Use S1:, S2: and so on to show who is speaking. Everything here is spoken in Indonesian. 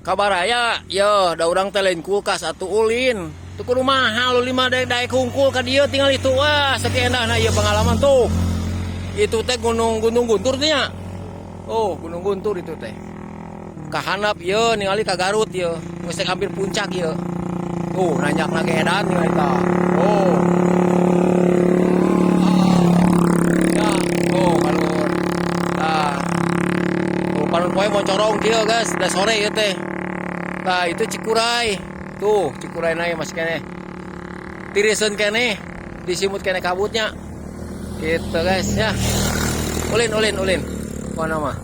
S1: Kabar aya, ya, da urang teh lain kulkas atuh ulin. Tuh kudu mahal 5 daek hungkul ka dieu tinggal itu. Wah, saking endahna ieu pengalaman tuh. Itu teh gunung Guntur nya. Oh, Gunung Guntur itu teh. Kahanap ieu ningali ka Garut ieu. Geus teh hampir puncak ieu. Tuh, nanjak lagi edan ningali tah. Oh. Ya, oh, palun. Tah. Tuh, palun poe moncorong kieu, guys. Da sore ieu teh. Nah itu Cikuray. Tuh Cikuray na masih kene tiriseun kene disimut kene kabutnya gitu guys ya. Ulin mana mah